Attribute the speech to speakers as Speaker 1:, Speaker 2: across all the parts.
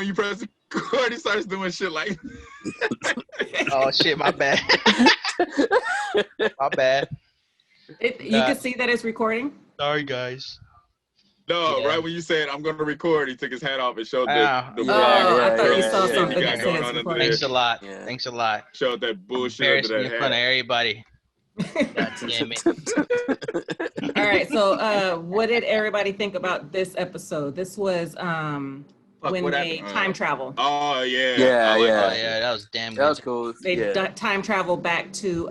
Speaker 1: when you press record, he starts doing shit like.
Speaker 2: Oh shit, my bad. My bad.
Speaker 3: You can see that it's recording.
Speaker 2: Sorry, guys.
Speaker 1: No,
Speaker 2: Yeah.
Speaker 1: right when you said I'm gonna record, he took his hat off and showed the
Speaker 3: I thought you saw something
Speaker 1: that
Speaker 3: that said it's recording.
Speaker 2: Thanks a lot.
Speaker 4: Yeah.
Speaker 2: Thanks a lot.
Speaker 1: Showed that bullshit under
Speaker 2: Embarrassing
Speaker 1: that
Speaker 2: in front of
Speaker 1: hat.
Speaker 2: everybody. God damn it.
Speaker 3: All right, so what did everybody think about this episode? This was when
Speaker 1: what
Speaker 3: they
Speaker 1: happened?
Speaker 3: time travel.
Speaker 1: Oh yeah.
Speaker 4: Yeah,
Speaker 1: I like
Speaker 4: yeah.
Speaker 2: Oh yeah, that was damn good.
Speaker 4: That was cool.
Speaker 3: They time travel back to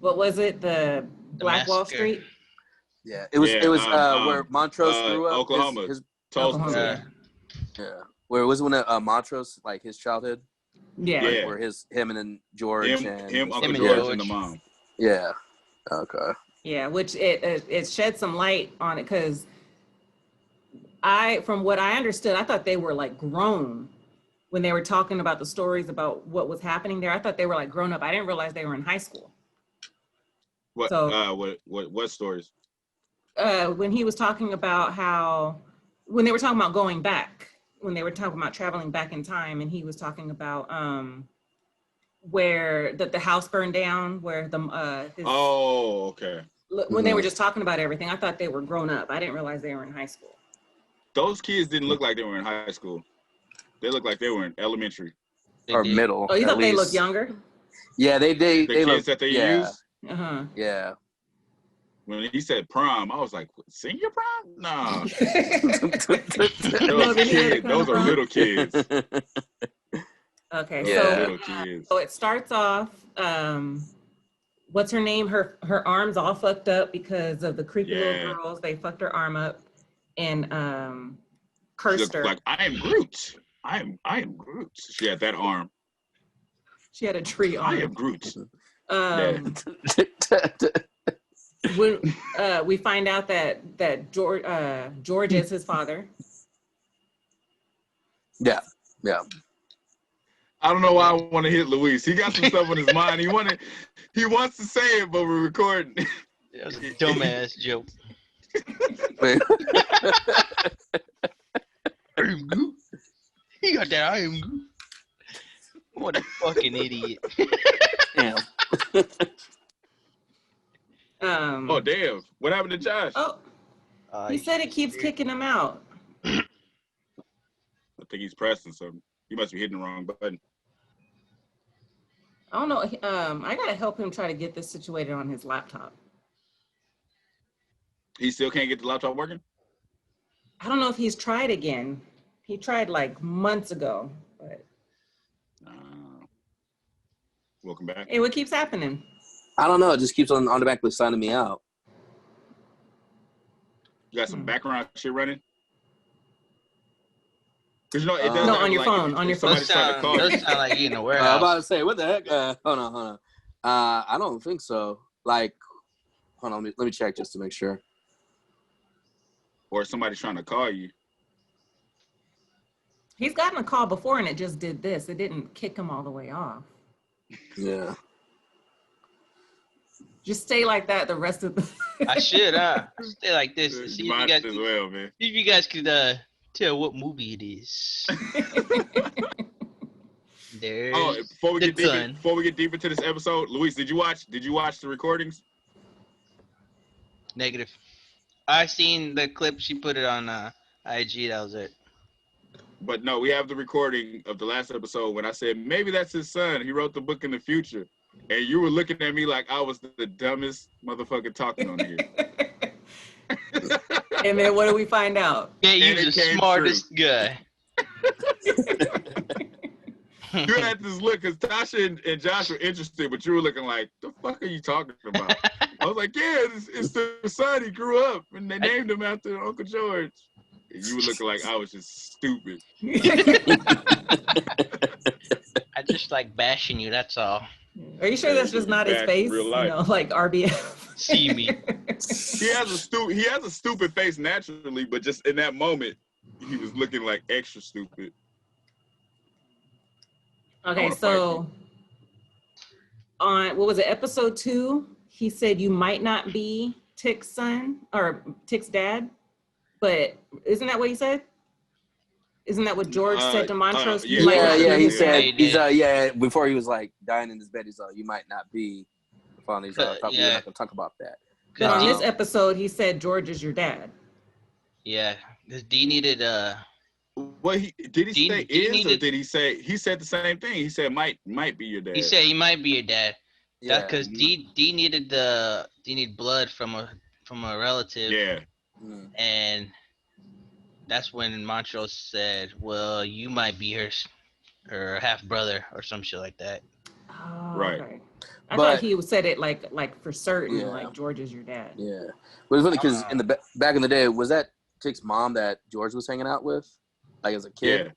Speaker 3: what was it? The Black Wall
Speaker 2: massacre.
Speaker 3: Street.
Speaker 4: Yeah, it was where Montrose grew up.
Speaker 1: Oklahoma.
Speaker 4: His
Speaker 3: Oklahoma.
Speaker 4: yeah. Where it was when Montrose, like his childhood.
Speaker 3: Yeah.
Speaker 4: Like, where him and then George
Speaker 1: him, Uncle
Speaker 2: and
Speaker 1: George and the mom.
Speaker 4: Yeah. Okay.
Speaker 3: Yeah, which it shed some light on it because from what I understood, I thought they were like grown when they were talking about the stories about what was happening there. I thought they were like grown up. I didn't realize they were in high school.
Speaker 1: What?
Speaker 3: So,
Speaker 1: what stories?
Speaker 3: When he was talking about when they were talking about going back, when they were talking about traveling back in time, and he was talking about where the house burned down, where
Speaker 1: okay.
Speaker 3: When they were just talking about everything, I thought they were grown up. I didn't realize they were in high school.
Speaker 1: Those kids didn't look like they were in high school. They looked like they were in elementary
Speaker 4: or middle.
Speaker 3: Oh, you thought they looked younger?
Speaker 4: Yeah, they
Speaker 1: the kids
Speaker 4: look,
Speaker 1: that they use.
Speaker 4: Yeah.
Speaker 1: When he said prom, I was like, senior prom? No. Those are little kids.
Speaker 3: Okay,
Speaker 1: little kids.
Speaker 3: So it starts off, what's her name? Her arm's all fucked up because of the creepy little girls. They fucked her arm up and cursed her.
Speaker 1: Like, I am Groot. I am Groot. She had that arm.
Speaker 3: She had a tree arm.
Speaker 1: I am Groot.
Speaker 3: When we find out that George is his father.
Speaker 4: Yeah.
Speaker 1: I don't know why I want to hit Luis. He got some stuff on his mind. He wants to say it, but we're recording.
Speaker 2: That was a dumbass joke. I am Groot. He got that. I am Groot. What a fucking idiot.
Speaker 4: Damn.
Speaker 1: Oh damn! What happened to Josh?
Speaker 3: Oh, he said it keeps kicking him out.
Speaker 1: I think he's pressing something. He must be hitting the wrong button.
Speaker 3: I don't know. I gotta help him try to get this situated on his laptop.
Speaker 1: He still can't get the laptop working?
Speaker 3: I don't know if he's tried again. He tried like months ago, but.
Speaker 1: Welcome back.
Speaker 3: Hey, what keeps happening?
Speaker 4: I don't know. It just keeps on automatically signing me out.
Speaker 1: You got some background shit running? Because it does
Speaker 3: no, on your phone. On your phone.
Speaker 2: Does sound like you in a warehouse.
Speaker 4: I'm about to say, what the heck? Hold on. I don't think so. Like, hold on. Let me check just to make sure.
Speaker 1: Or somebody's trying to call you.
Speaker 3: He's gotten a call before and it just did this. It didn't kick him all the way off.
Speaker 4: Yeah.
Speaker 3: Just stay like that the rest of the.
Speaker 2: I should, stay like this. To see if you guys could tell what movie it is. There's
Speaker 1: before we get deep into this episode, Luis, did you watch the recordings?
Speaker 2: Negative. I seen the clip. She put it on IG. That was it.
Speaker 1: But no, we have the recording of the last episode when I said maybe that's his son. He wrote the book in the future. And you were looking at me like I was the dumbest motherfucker talking on here.
Speaker 3: And then what do we find out?
Speaker 2: Yeah, you're the smartest guy.
Speaker 1: You had this look because Tasha and Josh were interested, but you were looking like, the fuck are you talking about? I was like, yeah, it's the son. He grew up and they named him after Uncle George. And you were looking like I was just stupid.
Speaker 2: I just like bashing you, that's all.
Speaker 3: Are you sure that's just not his face?
Speaker 1: Real life.
Speaker 3: You know, like RBF.
Speaker 2: See me.
Speaker 1: He has a stupid face naturally, but just in that moment, he was looking like extra stupid.
Speaker 3: Okay, so on what was it, episode 2? He said you might not be Tick's son or Tick's dad, but isn't that what he said? Isn't that what George said to Montrose?
Speaker 4: Yeah, he said before he was like dying in his bed, he's like, you might not be the father. He's like, I thought we were not gonna talk about that.
Speaker 3: But on this episode, he said George is your dad.
Speaker 2: Yeah, because D needed
Speaker 1: Well, did he say is or did he say he said the same thing? He said might be your dad.
Speaker 2: He said he might be your dad.
Speaker 4: Yeah,
Speaker 2: because D needed blood from a relative.
Speaker 1: Yeah.
Speaker 2: And that's when Montrose said, "Well, you might be her half brother or some shit like that."
Speaker 3: Oh,
Speaker 1: right.
Speaker 3: Okay. I thought he said it like for certain, like George is your dad.
Speaker 4: Yeah, but it's funny because in the back in the day, was that Tick's mom that George was hanging out with, like as a kid?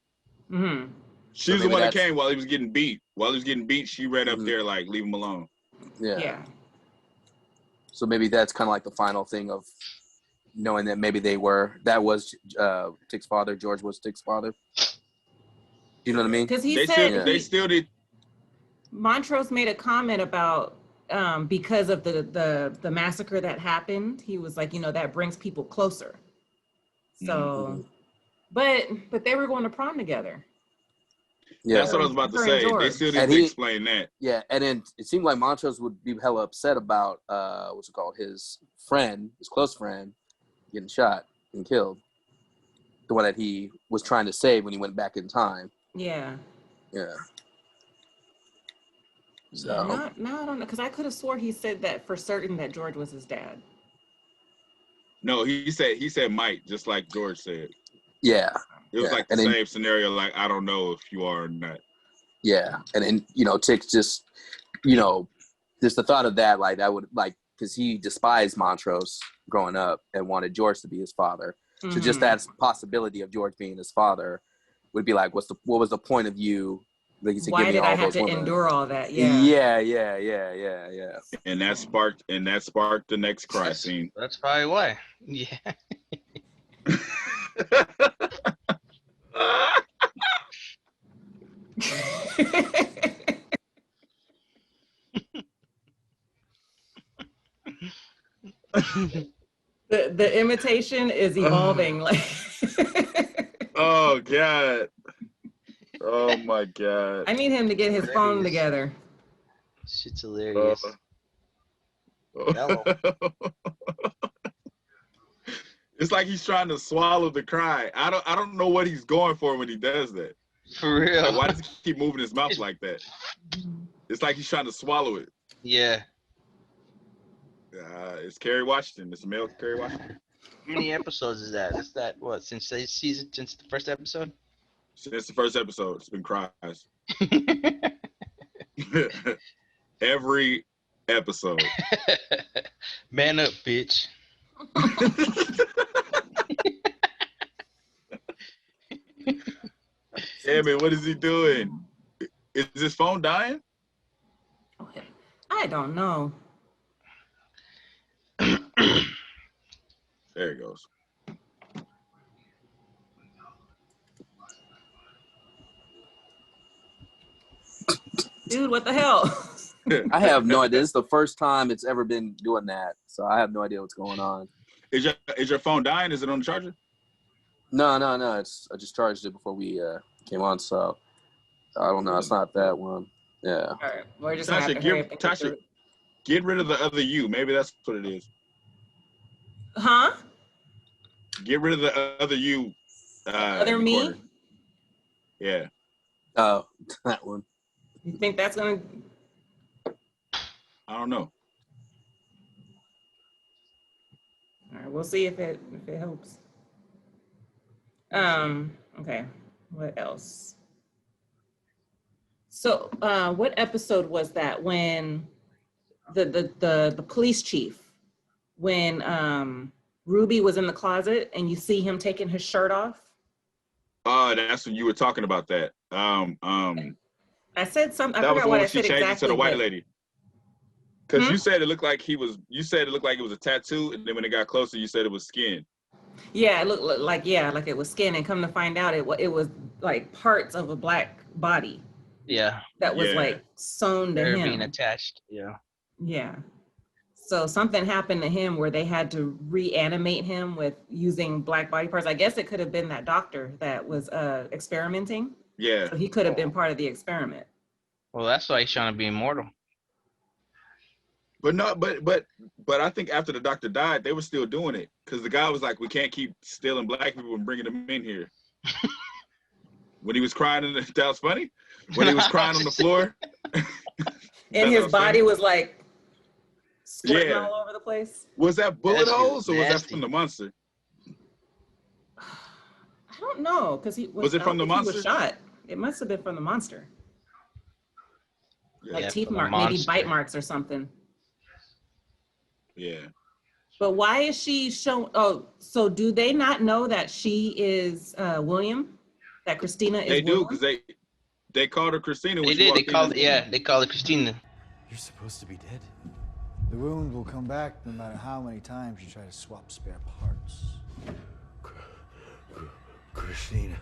Speaker 1: Yeah. Mm-hmm. She was the one that came while he was getting beat. While he was getting beat, she ran up there like, leave him alone.
Speaker 4: Yeah. So maybe that's kind of like the final thing of knowing that maybe that was Tick's father. George was Tick's father. You know what I mean?
Speaker 3: Because
Speaker 1: they still did.
Speaker 3: Montrose made a comment about because of the massacre that happened. He was like, that brings people closer. So, but they were going to prom together.
Speaker 1: Yeah, that's what I was about to say. They still didn't explain that.
Speaker 4: Yeah, and then it seemed like Montrose would be hella upset about his close friend, getting shot and killed. The one that he was trying to save when he went back in time.
Speaker 3: Yeah.
Speaker 4: Yeah.
Speaker 3: So now I don't know, because I could have swore he said that for certain that George was his dad.
Speaker 1: No, he said might, just like George said.
Speaker 4: Yeah.
Speaker 1: It was like the same scenario, like, I don't know if you are or not.
Speaker 4: Yeah. And then, Tick just, just the thought of that, like, that would, like, because he despised Montrose growing up and wanted George to be his father. Mm-hmm. So just that possibility of George being his father would be like, what was the point of you? Like,
Speaker 3: why did I have to endure all that?
Speaker 4: Yeah.
Speaker 1: And that sparked the next cry scene.
Speaker 2: That's probably why. Yeah.
Speaker 3: The imitation is evolving. Like.
Speaker 1: Oh God. Oh my God.
Speaker 3: I need him to get his phone together.
Speaker 2: Shit's hilarious.
Speaker 1: It's like he's trying to swallow the cry. I don't know what he's going for when he does that.
Speaker 2: For real.
Speaker 1: Like, why does he keep moving his mouth like that? It's like he's trying to swallow it.
Speaker 2: Yeah.
Speaker 1: It's Kerry Washington. It's male Kerry Washington.
Speaker 2: How many episodes is that? Is that what, since the first episode?
Speaker 1: Since the first episode, it's been cries. Every episode.
Speaker 2: Man up, bitch.
Speaker 1: Yeah, man, what is he doing? Is his phone dying?
Speaker 3: I don't know.
Speaker 1: There it goes.
Speaker 3: Dude, what the hell?
Speaker 4: I have no idea. This is the first time it's ever been doing that, so I have no idea what's going on.
Speaker 1: Is your phone dying? Is it on the charger?
Speaker 4: No. I just charged it before we came on, so I don't know. It's not that one. Yeah.
Speaker 3: All right, we're just
Speaker 1: Tasha, get rid of the other you. Maybe that's what it is.
Speaker 3: Huh?
Speaker 1: Get rid of the other you.
Speaker 3: Other me?
Speaker 1: Corner. Yeah.
Speaker 4: Oh, that one.
Speaker 3: You think that's gonna?
Speaker 1: I don't know.
Speaker 3: All right, we'll see if it helps. Okay, what else? So, what episode was that when the police chief, when Ruby was in the closet and you see him taking his shirt off?
Speaker 1: That's when you were talking about that.
Speaker 3: I said something. I
Speaker 1: forgot
Speaker 3: what I
Speaker 1: said exactly. That was when she changed it to the white lady. Because you said it looked like it looked like it was a tattoo, and then when it got closer, you said it was skin.
Speaker 3: Yeah, it looked like it was skin, and come to find out, it was like parts of a black body.
Speaker 2: Yeah.
Speaker 3: That was like sewn to him.
Speaker 2: Being attached. Yeah.
Speaker 3: Yeah. So something happened to him where they had to reanimate him with using black body parts. I guess it could have been that doctor that was experimenting.
Speaker 1: Yeah.
Speaker 3: So he could have been part of the experiment.
Speaker 2: Well, that's why he's trying to be immortal.
Speaker 1: But no, but I think after the doctor died, they were still doing it because the guy was like, "We can't keep stealing black people and bringing them in here." When he was crying, that was funny. When he was crying on the floor,
Speaker 3: and his body
Speaker 1: funny.
Speaker 3: was like squirting
Speaker 1: Yeah.
Speaker 3: all over the place.
Speaker 1: Was that bullet
Speaker 2: Nasty.
Speaker 1: holes or was that
Speaker 2: Nasty.
Speaker 1: from the monster?
Speaker 3: I don't know because he
Speaker 1: Was it from the
Speaker 3: He was
Speaker 1: monster?
Speaker 3: shot. It must have been from the monster.
Speaker 1: Yeah.
Speaker 3: Like
Speaker 2: Yeah,
Speaker 3: teeth
Speaker 2: from the
Speaker 3: mark, maybe
Speaker 2: monster.
Speaker 3: bite marks or something.
Speaker 1: Yeah.
Speaker 3: But why is she shown? Oh, so do they not know that she is William? That Christina is
Speaker 1: They do
Speaker 3: William?
Speaker 1: because they called her Christina when
Speaker 2: They
Speaker 1: she
Speaker 2: did.
Speaker 1: walked
Speaker 2: They called
Speaker 1: in.
Speaker 2: it. Yeah, they called it Christina.
Speaker 5: You're supposed to be dead. The wound will come back no matter how many times you try to swap spare parts. Christina.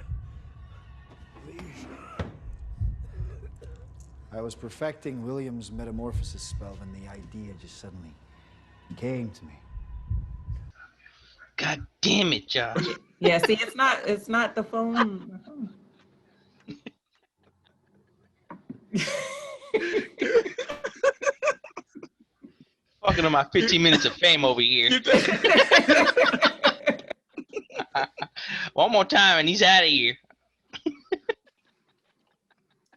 Speaker 5: Please. I was perfecting William's metamorphosis spell when the idea just suddenly came to me.
Speaker 2: God damn it, Josh.
Speaker 3: Yeah, see, it's not the phone.
Speaker 2: Fucking on my 15 minutes of fame over here. One more time and he's out of here.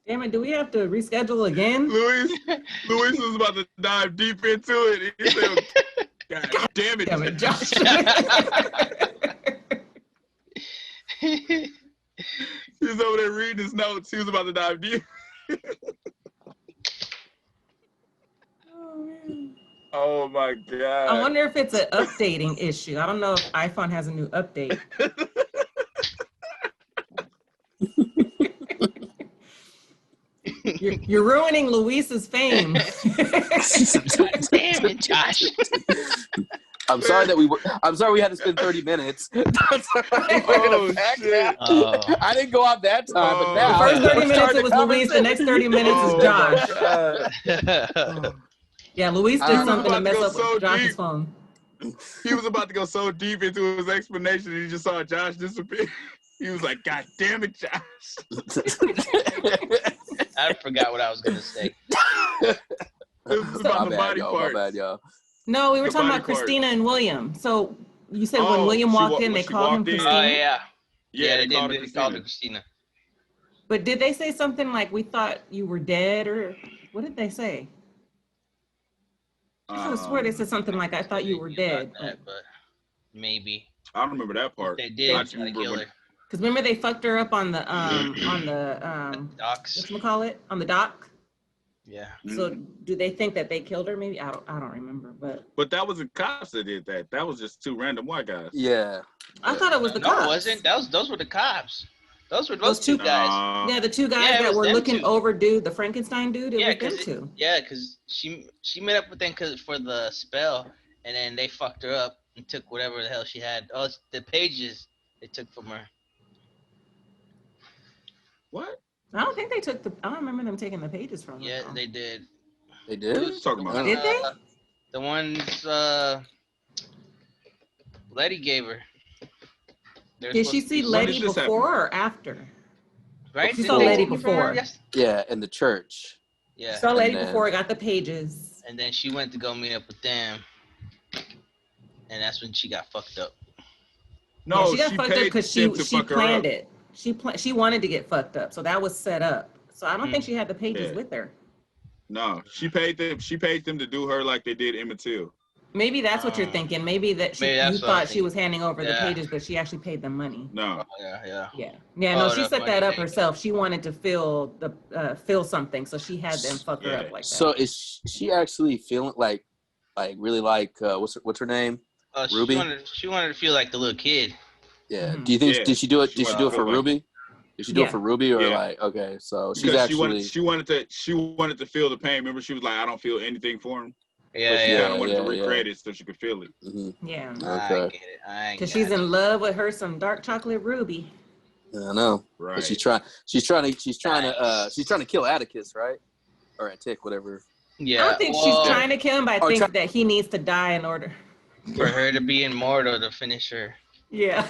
Speaker 3: Damn it, do we have to reschedule again?
Speaker 1: Luis was about to dive deep into it. He said, God damn it.
Speaker 3: Damn it, Josh.
Speaker 1: He was over there reading his notes. He was about to dive deep.
Speaker 3: Oh, man.
Speaker 1: Oh my God.
Speaker 3: I wonder if it's an updating issue. I don't know if iPhone has a new update. You're ruining Luis's fame.
Speaker 2: Damn it, Josh.
Speaker 4: I'm sorry we had to spend 30 minutes.
Speaker 1: Oh, shit.
Speaker 2: Oh.
Speaker 4: I didn't go out that time, but now
Speaker 3: The first 30
Speaker 4: we're
Speaker 3: minutes
Speaker 4: starting
Speaker 3: it was
Speaker 4: the
Speaker 3: Luis, the next 30 minutes
Speaker 1: Oh,
Speaker 3: is Josh.
Speaker 4: conversation.
Speaker 3: Yeah, Luis did
Speaker 4: I
Speaker 3: something to
Speaker 1: was
Speaker 3: mess
Speaker 1: about
Speaker 3: up
Speaker 1: to go so
Speaker 3: with Josh's
Speaker 1: deep.
Speaker 3: phone.
Speaker 1: He was about to go so deep into his explanation and he just saw Josh disappear. He was like, God damn it, Josh.
Speaker 2: I forgot what I was going to say.
Speaker 1: This is about the body
Speaker 4: My
Speaker 1: parts.
Speaker 4: bad, y'all.
Speaker 3: No, we were
Speaker 1: The
Speaker 3: talking
Speaker 1: body
Speaker 3: about Christina and William. So you said when
Speaker 1: Oh,
Speaker 3: William
Speaker 1: she
Speaker 3: walked
Speaker 1: wa-
Speaker 3: in,
Speaker 1: when
Speaker 3: they
Speaker 1: she
Speaker 3: called him
Speaker 1: walked in.
Speaker 3: Christina.
Speaker 2: Oh, yeah.
Speaker 1: Yeah,
Speaker 2: they
Speaker 1: they called her
Speaker 2: did. They called her
Speaker 1: Christina.
Speaker 2: Christina.
Speaker 3: But did they say something like, we thought you were dead, or what did they say? I could have swore they said something like, I thought you were dead.
Speaker 2: That, but maybe.
Speaker 1: I don't remember that part.
Speaker 2: They did.
Speaker 1: I
Speaker 2: Try to
Speaker 1: remember
Speaker 2: kill
Speaker 1: when-
Speaker 2: her.
Speaker 3: Because remember they fucked her up on the
Speaker 2: Docs.
Speaker 3: whatchamacallit? On the dock.
Speaker 2: Yeah.
Speaker 3: So do they think that they killed her? Maybe I don't remember,
Speaker 1: But that wasn't cops that did that. That was just two random white guys.
Speaker 4: Yeah.
Speaker 3: I thought it was the
Speaker 2: No,
Speaker 3: cops.
Speaker 2: it wasn't. Those were the cops. Those were
Speaker 3: Those
Speaker 2: those two
Speaker 3: two-
Speaker 2: guys.
Speaker 3: Yeah, the two guys
Speaker 2: Yeah, it
Speaker 3: that
Speaker 2: was
Speaker 3: were
Speaker 2: them
Speaker 3: looking
Speaker 2: two.
Speaker 3: over dude, the Frankenstein dude. It
Speaker 2: Yeah,
Speaker 3: was them two.
Speaker 2: because she met up with them for the spell, and then they fucked her up and took whatever the hell she had. Oh, it's the pages they took from her.
Speaker 1: What?
Speaker 3: I don't think they took I don't remember them taking the pages from her.
Speaker 2: Yeah,
Speaker 3: though.
Speaker 2: they did.
Speaker 4: They
Speaker 1: What
Speaker 4: did?
Speaker 1: are you talking about?
Speaker 3: Did they?
Speaker 2: The ones Letty gave her.
Speaker 3: Did she see
Speaker 1: When
Speaker 3: Letty
Speaker 1: did this
Speaker 3: before or after?
Speaker 2: Right?
Speaker 3: She
Speaker 2: Didn't
Speaker 3: saw
Speaker 2: they
Speaker 3: Letty
Speaker 2: take it from her?
Speaker 3: before.
Speaker 2: Yes.
Speaker 4: Yeah, in the church.
Speaker 2: Yeah.
Speaker 3: Saw Letty
Speaker 4: then-
Speaker 3: before, got the pages.
Speaker 2: And then she went to go meet up with them, and that's when she got fucked up.
Speaker 1: No,
Speaker 3: Yeah, she got fucked up
Speaker 1: paid
Speaker 3: because
Speaker 1: them to
Speaker 3: she
Speaker 1: fuck her
Speaker 3: planned
Speaker 1: up.
Speaker 3: it. She wanted to get fucked up, so that was set up. So I don't think she had the pages
Speaker 1: Yeah.
Speaker 3: with her.
Speaker 1: No, she paid them. She paid them to do her like they did Emmett Till.
Speaker 3: Maybe that's what you're thinking. Maybe that
Speaker 2: Maybe
Speaker 3: you
Speaker 2: that's what I'm
Speaker 3: thought she was
Speaker 2: thinking.
Speaker 3: handing over the
Speaker 2: Yeah.
Speaker 3: pages, but she actually paid them money.
Speaker 1: No,
Speaker 2: Yeah.
Speaker 3: Yeah. No,
Speaker 2: Oh,
Speaker 3: she
Speaker 2: the
Speaker 3: set
Speaker 2: funny
Speaker 3: that up
Speaker 2: thing.
Speaker 3: herself. She wanted to feel something, so she had them fuck her
Speaker 1: Yeah.
Speaker 3: up like that.
Speaker 4: So is she actually feeling like really like what's her name? Ruby?
Speaker 2: She wanted to feel like the little kid.
Speaker 4: Yeah.
Speaker 3: Mhm.
Speaker 4: Do you think
Speaker 1: Yeah.
Speaker 4: did she do it?
Speaker 1: She
Speaker 4: Did she
Speaker 1: wanted
Speaker 4: do
Speaker 1: to
Speaker 4: it for
Speaker 1: feel like-
Speaker 4: Ruby? Did she do
Speaker 3: Yeah.
Speaker 4: it for Ruby or
Speaker 1: Yeah.
Speaker 4: like okay? So she's
Speaker 1: because
Speaker 4: actually
Speaker 1: she wanted to feel the pain. Remember, she was like, I don't feel anything for him.
Speaker 2: Yeah,
Speaker 1: So she
Speaker 2: yeah.
Speaker 1: kind of wanted to
Speaker 4: yeah.
Speaker 1: recreate it so she could feel it.
Speaker 4: mhm.
Speaker 3: Yeah.
Speaker 2: I
Speaker 4: Okay.
Speaker 2: get it. I
Speaker 3: Because
Speaker 2: got
Speaker 3: she's
Speaker 2: it.
Speaker 3: in love with her some dark chocolate Ruby.
Speaker 4: I know.
Speaker 1: Right.
Speaker 4: But she's trying to kill Atticus, right? Or Attic, whatever.
Speaker 2: Yeah.
Speaker 3: I don't think she's
Speaker 2: well,
Speaker 3: trying to kill him, but I
Speaker 4: Or
Speaker 3: think
Speaker 4: try-
Speaker 3: that he needs to die in order.
Speaker 2: for her to be immortal to finish her.
Speaker 3: Yeah.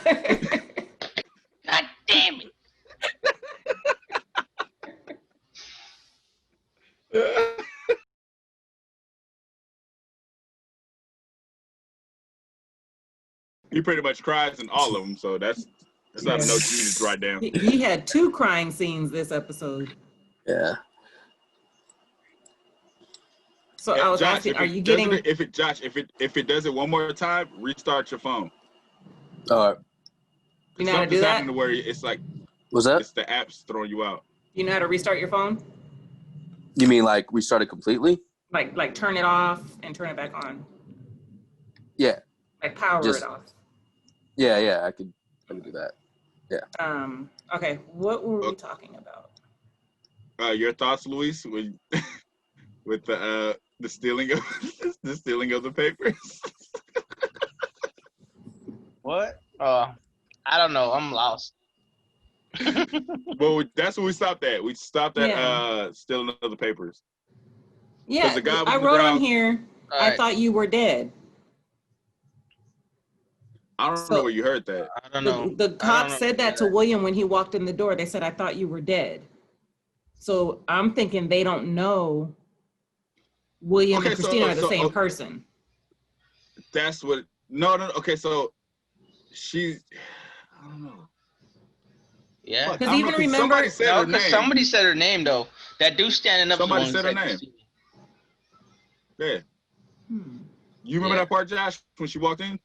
Speaker 2: God damn it.
Speaker 1: He pretty much cries in all of them, so that's not a note you need to write down.
Speaker 3: He had 2 crying scenes this episode.
Speaker 4: Yeah.
Speaker 3: So I was
Speaker 1: Josh,
Speaker 3: asking, are you
Speaker 1: doesn't
Speaker 3: getting?
Speaker 1: if it does it one more time, restart your phone.
Speaker 4: All right.
Speaker 3: You know how to do
Speaker 1: Something's
Speaker 3: that?
Speaker 1: happening to where it's like
Speaker 4: Was that?
Speaker 1: it's the apps throwing you out.
Speaker 3: You know how to restart your phone?
Speaker 4: You mean like restart it completely?
Speaker 3: Like turn it off and turn it back on.
Speaker 4: Yeah.
Speaker 3: Like power
Speaker 4: Just-
Speaker 3: it off.
Speaker 4: Yeah. I could do that.
Speaker 3: Okay, what were we talking about?
Speaker 1: Your thoughts, Luis, with the stealing of the stealing of the papers.
Speaker 2: What? I don't know. I'm lost.
Speaker 1: Well, that's what we stopped at. We stopped at
Speaker 3: Yeah.
Speaker 1: stealing of the papers.
Speaker 3: Yeah,
Speaker 1: the guy was
Speaker 3: I
Speaker 1: on the
Speaker 3: wrote on
Speaker 1: ground.
Speaker 3: here,
Speaker 2: All
Speaker 3: I
Speaker 2: right.
Speaker 3: thought you were dead.
Speaker 1: I don't
Speaker 3: So-
Speaker 1: know where you heard that.
Speaker 2: I don't know.
Speaker 3: The
Speaker 2: I don't
Speaker 3: cop
Speaker 2: know
Speaker 3: said that to William when he walked in the door. They said, I thought you were dead. So I'm thinking they don't know William
Speaker 1: Okay,
Speaker 3: and Christina are the
Speaker 1: so-
Speaker 3: same person.
Speaker 1: That's what. No. Okay, so she. I don't know.
Speaker 2: Yeah.
Speaker 1: Fuck, I
Speaker 3: Because
Speaker 1: don't
Speaker 3: even
Speaker 1: know,
Speaker 3: remember,
Speaker 1: somebody said
Speaker 2: No,
Speaker 1: her
Speaker 2: because
Speaker 1: name.
Speaker 2: somebody said her name though. That dude standing up.
Speaker 1: Somebody
Speaker 2: to the one
Speaker 1: said her
Speaker 2: who
Speaker 1: name.
Speaker 2: Christina.
Speaker 1: Yeah.
Speaker 3: Hmm.
Speaker 1: You remember
Speaker 2: Yeah.
Speaker 1: that part, Josh, when she walked in?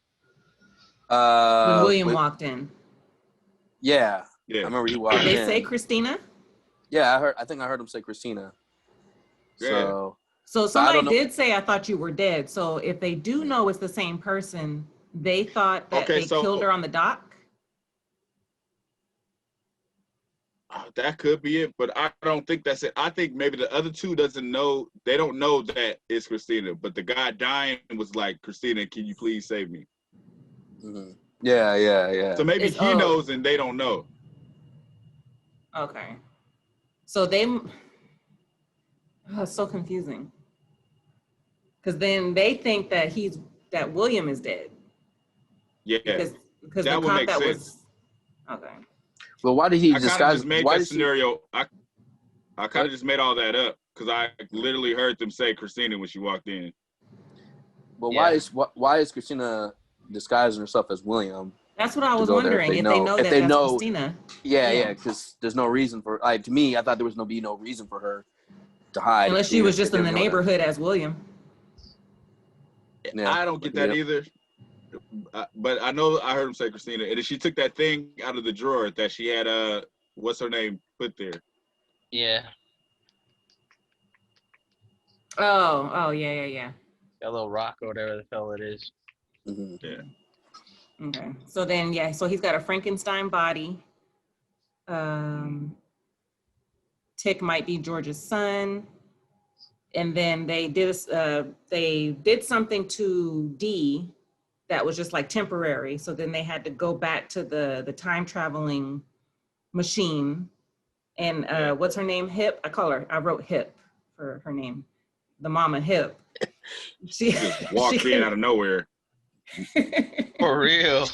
Speaker 3: when William
Speaker 4: Wait,
Speaker 3: walked in,
Speaker 4: yeah.
Speaker 1: Yeah.
Speaker 4: I remember he walked
Speaker 3: did they
Speaker 4: in.
Speaker 3: say Christina?
Speaker 4: Yeah, I think I heard him say Christina. So
Speaker 3: So
Speaker 4: I
Speaker 3: somebody
Speaker 4: don't know.
Speaker 3: did say, I thought you were dead. So if they do know it's the same person, they thought that
Speaker 1: Okay,
Speaker 3: they
Speaker 1: so-
Speaker 3: killed her on the dock?
Speaker 1: That could be it, but I don't think that's it. I think maybe the other two doesn't know. They don't know that it's Christina, but the guy dying was like, Christina, can you please save me?
Speaker 4: Mhm. Yeah.
Speaker 1: So maybe
Speaker 3: It's-
Speaker 1: he
Speaker 3: oh.
Speaker 1: knows and they don't know.
Speaker 3: Okay. So they, it's so confusing. Because then they think that that William is dead.
Speaker 1: Yeah.
Speaker 3: Because
Speaker 1: That
Speaker 3: the
Speaker 1: would
Speaker 3: cop
Speaker 1: make
Speaker 3: that
Speaker 1: sense.
Speaker 3: was, okay.
Speaker 4: But why did he
Speaker 1: I kind of
Speaker 4: disguise?
Speaker 1: just made
Speaker 4: Why
Speaker 1: that
Speaker 4: did she?
Speaker 1: scenario. I kind of just made all that up because I literally heard them say Christina when she walked in.
Speaker 4: But
Speaker 2: Yeah.
Speaker 4: why is Christina disguising herself as William?
Speaker 3: That's what I
Speaker 4: To
Speaker 3: was
Speaker 4: go there if
Speaker 3: wondering,
Speaker 4: they
Speaker 3: if they
Speaker 4: know-
Speaker 3: know
Speaker 4: if
Speaker 3: that
Speaker 4: they
Speaker 3: that's
Speaker 4: know-
Speaker 3: Christina.
Speaker 4: Yeah, because there's no reason for like to me. I thought there was no reason for her to hide.
Speaker 3: Unless she
Speaker 4: if-
Speaker 3: was
Speaker 4: if
Speaker 3: just
Speaker 4: they
Speaker 3: in the
Speaker 4: were gonna-
Speaker 3: neighborhood as William.
Speaker 4: Yeah,
Speaker 1: I don't get that either. But I know I heard him say Christina, and then she took that thing out of the drawer that she had. What's her name put there?
Speaker 2: Yeah.
Speaker 3: Oh, yeah.
Speaker 2: That little rock or whatever the hell it is.
Speaker 4: Mhm.
Speaker 1: Yeah.
Speaker 3: Okay. So then, yeah, so he's got a Frankenstein body. Tick might be George's son. And then they did something to Dee that was just like temporary. So then they had to go back to the time traveling machine. And what's her name? Hip. I wrote Hip for her name. The mama Hip. She
Speaker 1: Just walked in out of nowhere.
Speaker 2: For real.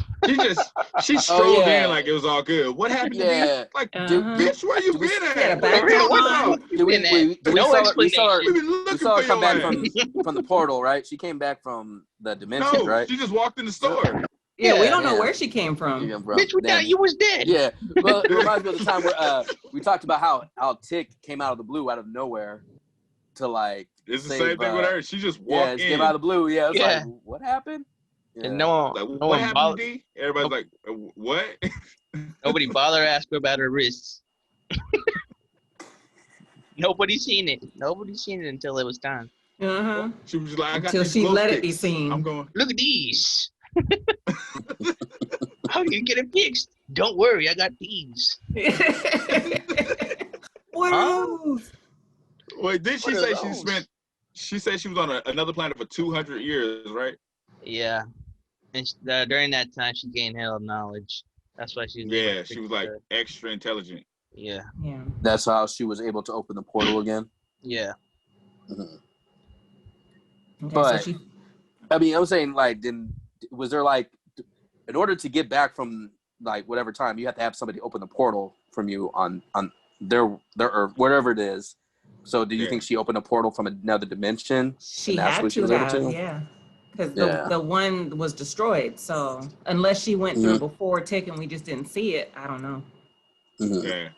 Speaker 1: She strolled
Speaker 4: yeah.
Speaker 1: in like it was all good. What happened to
Speaker 4: Yeah.
Speaker 1: me? Like,
Speaker 3: Uh-huh.
Speaker 1: bitch, where you
Speaker 4: Did we-
Speaker 1: been at?
Speaker 3: She had a
Speaker 1: What
Speaker 3: backpack
Speaker 1: the fuck
Speaker 3: on.
Speaker 1: about?
Speaker 4: Did we
Speaker 2: No
Speaker 4: saw her
Speaker 2: explanation.
Speaker 1: We've been
Speaker 4: we
Speaker 1: looking
Speaker 4: saw her
Speaker 1: for
Speaker 4: come
Speaker 1: your
Speaker 4: back
Speaker 1: ass.
Speaker 4: from the portal, right? She came back from the dimension,
Speaker 1: No,
Speaker 4: right?
Speaker 1: she just walked in the store.
Speaker 3: Yeah, we
Speaker 2: Yeah.
Speaker 3: don't know
Speaker 4: Yeah.
Speaker 3: where she came from.
Speaker 4: Yeah, bro.
Speaker 2: Bitch, we
Speaker 4: Then-
Speaker 2: thought you was dead.
Speaker 4: Yeah, well, it reminds me of the time where we talked about how Tick came out of the blue, out of nowhere, to like.
Speaker 1: It's the
Speaker 4: save,
Speaker 1: same thing with her. She just
Speaker 4: Yeah,
Speaker 1: walked
Speaker 4: it
Speaker 1: in.
Speaker 4: came out of the blue. Yeah, it's
Speaker 2: Yeah.
Speaker 4: like, what happened? Yeah.
Speaker 2: And no
Speaker 1: Like,
Speaker 2: one
Speaker 1: what happened,
Speaker 2: bothered.
Speaker 1: D? Everybody's like, what?
Speaker 2: Nobody bothered to ask her about her wrists. Nobody seen it. Nobody seen it until it was time.
Speaker 3: Uh-huh.
Speaker 1: She was just like, I got
Speaker 3: Until
Speaker 1: these
Speaker 3: she
Speaker 1: glow
Speaker 3: let it be
Speaker 1: sticks.
Speaker 3: seen.
Speaker 1: I'm going.
Speaker 2: Look at these. How you get it fixed? Don't worry, I got these.
Speaker 3: What
Speaker 2: Huh?
Speaker 3: are those?
Speaker 1: Wait, did she
Speaker 2: What are
Speaker 1: say she
Speaker 2: those?
Speaker 1: spent? She said she was on another planet for 200 years, right?
Speaker 2: Yeah. And during that time, she gained hell knowledge. That's why she's able
Speaker 1: Yeah,
Speaker 2: to
Speaker 1: she
Speaker 2: fix
Speaker 1: was like
Speaker 2: the-
Speaker 1: extra intelligent.
Speaker 2: Yeah.
Speaker 3: Yeah.
Speaker 4: That's how she was able to open the portal again.
Speaker 2: Yeah.
Speaker 4: Mhm.
Speaker 3: Okay,
Speaker 4: But
Speaker 3: so she
Speaker 4: I mean, I'm saying like, then was there like, in order to get back from like whatever time, you have to have somebody open the portal from you on their or whatever it is. So do you think she opened a portal from another dimension?
Speaker 3: she
Speaker 4: And that's
Speaker 3: had
Speaker 4: what she
Speaker 3: to
Speaker 4: was able
Speaker 3: have,
Speaker 4: to?
Speaker 3: yeah. Because
Speaker 4: Yeah.
Speaker 3: the one was destroyed. So unless she went through it before Tick and we just didn't see it, I don't know.
Speaker 1: Yeah.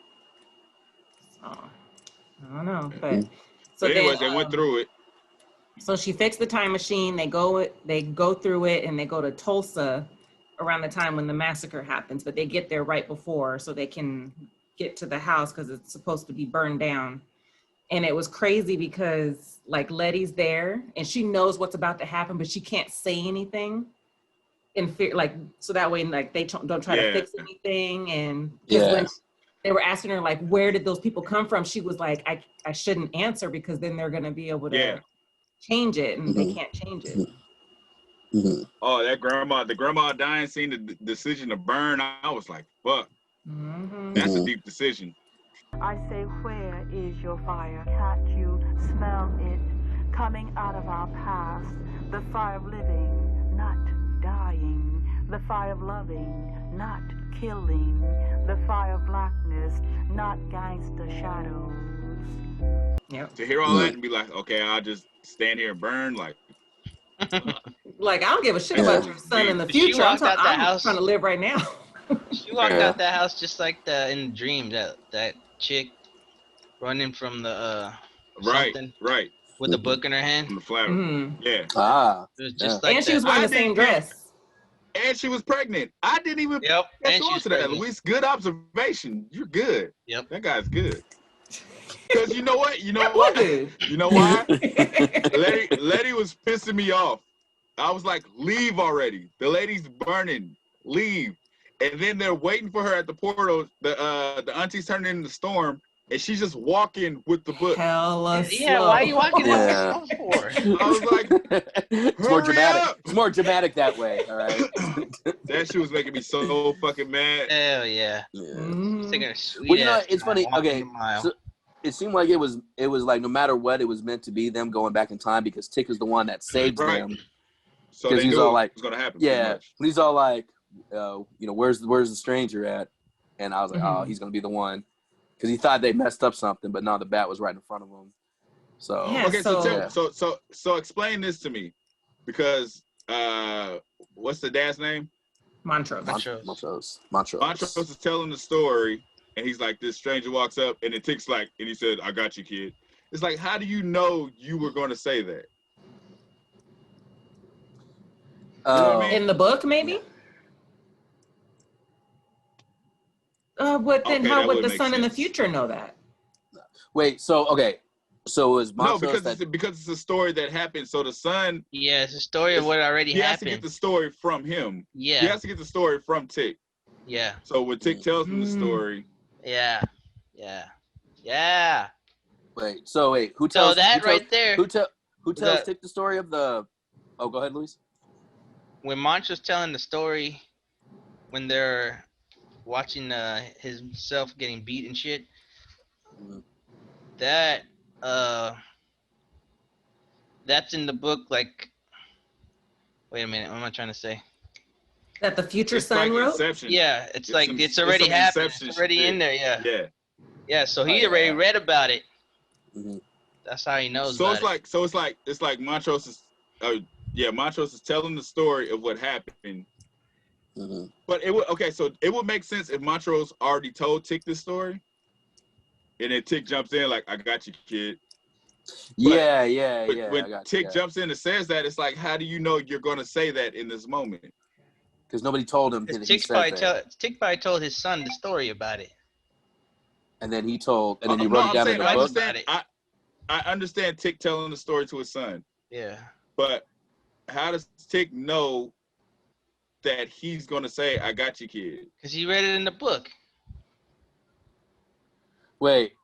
Speaker 3: So, I don't know. But so
Speaker 1: But anyways,
Speaker 3: then
Speaker 1: they went through it.
Speaker 3: so she fixed the time machine. They go through it and they go to Tulsa around the time when the massacre happens, but they get there right before so they can get to the house because it's supposed to be burned down. And it was crazy because like Letty's there and she knows what's about to happen, but she can't say anything in fear, like, so that way like they don't try to fix anything. And because when they were asking her like, where did those people come from? She was like, I shouldn't answer because then they're going to be able to change it, and they can't change it.
Speaker 1: Oh, the grandma dying scene, the decision to burn, I was like, fuck. That's a deep decision.
Speaker 6: I say, where is your fire? Can't you smell it coming out of our past? The fire of living, not dying. The fire of loving, not killing. The fire of blackness, not gangster shadows.
Speaker 1: To hear all that and be like, okay, I'll just stand here and burn, like
Speaker 3: like, I don't give a shit about your son in the future. I'm trying to live right now.
Speaker 2: She walked out that house just like in the dream, that chick running from the
Speaker 1: right
Speaker 2: with the book in her hand.
Speaker 1: From the flower.
Speaker 2: It was just like
Speaker 3: and she was wearing the same dress.
Speaker 1: And she was pregnant. I didn't even
Speaker 2: catch
Speaker 1: on to that. Luis, good observation. You're good.
Speaker 2: Yep.
Speaker 1: That guy's good. Because you know what? You know why? You know why? Letty was pissing me off. I was like, leave already. The lady's burning. Leave. And then they're waiting for her at the portal. The auntie's turning into the storm, and she's just walking with the book.
Speaker 3: Hella
Speaker 2: slow. Why are you walking that slow for?
Speaker 1: I was like,
Speaker 4: it's more dramatic.
Speaker 1: Up.
Speaker 4: It's more dramatic that way. All right.
Speaker 1: That shit was making me so fucking mad.
Speaker 2: Hell yeah.
Speaker 4: Well, you know, it's funny. Okay, so it seemed like it was like no matter what, it was meant to be them going back in time because Tick is the one that saved them.
Speaker 1: So they
Speaker 4: he's
Speaker 1: knew
Speaker 4: all like,
Speaker 1: it was gonna happen.
Speaker 4: Yeah, he's all like, you know, where's the stranger at? And I was like, oh, he's gonna be the one, because he thought they messed up something, but no, the bat was right in front of him. So
Speaker 1: okay, so explain this to me, because what's the dad's name?
Speaker 3: Montrose.
Speaker 1: Montrose is telling the story, and he's like, this stranger walks up, and it ticks like, and he said, I got you, kid. It's like, how do you know you were going to say that? You know what I mean?
Speaker 3: In the book, maybe? But then how would the son in the future know that?
Speaker 4: Wait, so is Montrose
Speaker 1: because it's a story that happened. So the son,
Speaker 2: it's a story of what already happened.
Speaker 1: He has to get the story from him.
Speaker 2: Yeah,
Speaker 1: he has to get the story from Tick.
Speaker 2: Yeah.
Speaker 1: So when Tick tells him the story.
Speaker 2: Yeah.
Speaker 4: Wait, who tells?
Speaker 2: So that right there.
Speaker 4: Who tells Tick the story of the? Oh, go ahead, Luis.
Speaker 2: When Montro's telling the story, when they're watching himself getting beat and shit, that's in the book. Like, wait a minute, what am I trying to say?
Speaker 3: That the future son wrote?
Speaker 1: Inception.
Speaker 2: Yeah, it's already happened. It's already in there. Yeah. So he already read about it. That's how he knows.
Speaker 1: So it's like Montrose is. Montrose is telling the story of what happened. But it would make sense if Montrose already told Tick this story, and then Tick jumps in like, I got you, kid. When Tick jumps in and says that, it's like, how do you know you're going to say that in this moment?
Speaker 4: Because nobody told him.
Speaker 2: Tick probably told his son the story about it.
Speaker 4: And then he wrote it down in the book.
Speaker 1: I understand Tick telling the story to his son.
Speaker 2: Yeah.
Speaker 1: But how does Tick know that he's going to say, I got you, kid?
Speaker 2: Because he read it in the book.
Speaker 4: Wait.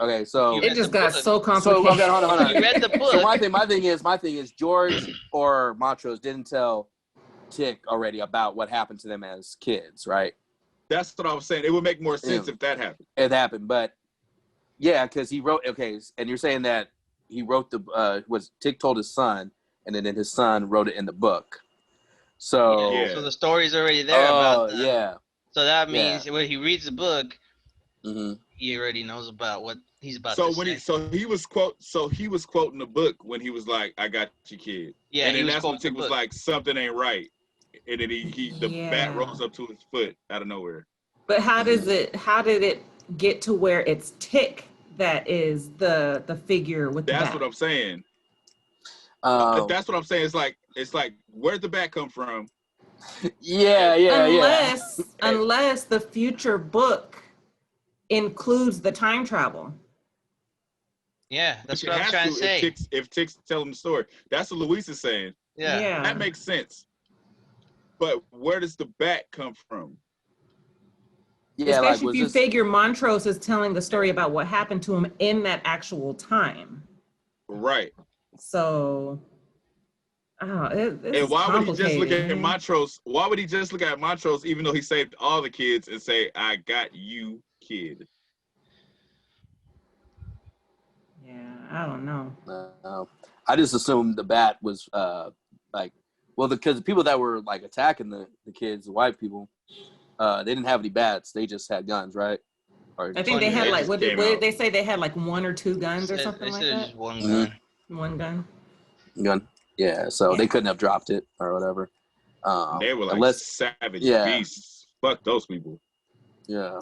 Speaker 4: Okay, so
Speaker 3: it just got so complicated.
Speaker 4: So, okay, hold on.
Speaker 2: He read the book.
Speaker 4: So my thing is George or Montrose didn't tell Tick already about what happened to them as kids, right?
Speaker 1: That's what I was saying. It would make more sense if that happened.
Speaker 4: It happened, but yeah, because he wrote. Okay, and you're saying that he wrote Tick told his son, and then his son wrote it in the book. So
Speaker 2: Yeah. So the story's already there about the,
Speaker 4: yeah.
Speaker 2: So that means when he reads the book,
Speaker 4: Mm-hmm.
Speaker 2: he already knows about what he's about
Speaker 1: So
Speaker 2: to
Speaker 1: when
Speaker 2: say.
Speaker 1: he was quoting the book when he was like, "I got you, kid."
Speaker 2: Yeah,
Speaker 1: and
Speaker 2: he
Speaker 1: then
Speaker 2: was
Speaker 1: that's when
Speaker 2: quoting the
Speaker 1: Tick was
Speaker 2: book.
Speaker 1: like, "Something ain't right," and then the bat rolls up to his foot out of nowhere.
Speaker 3: But how did it get to where it's Tick that is the figure with the bat?
Speaker 1: That's what I'm saying. That's what I'm saying. It's like where'd the bat come from?
Speaker 3: Unless the future book includes the time travel.
Speaker 2: Yeah, that's what I'm trying to say.
Speaker 1: If Tick's telling the story, that's what Luis is saying.
Speaker 2: Yeah,
Speaker 1: that makes sense. But where does the bat come from?
Speaker 3: Yeah, especially if you figure Montrose is telling the story about what happened to him in that actual time.
Speaker 1: Right.
Speaker 3: So,
Speaker 1: and why would he just look at Montrose? Why would he just look at Montrose even though he saved all the kids and say, "I got you, kid"?
Speaker 3: Yeah, I don't know.
Speaker 4: I just assumed the bat was because the people that were like attacking the kids, the white people, they didn't have any bats. They just had guns, right?
Speaker 3: I think they had like what did they say? They had like 1 or 2 guns or something like that.
Speaker 2: Just one gun.
Speaker 3: One gun.
Speaker 4: Yeah, so they couldn't have dropped it or whatever.
Speaker 1: They were like savage beasts. Fuck those people.
Speaker 4: Yeah.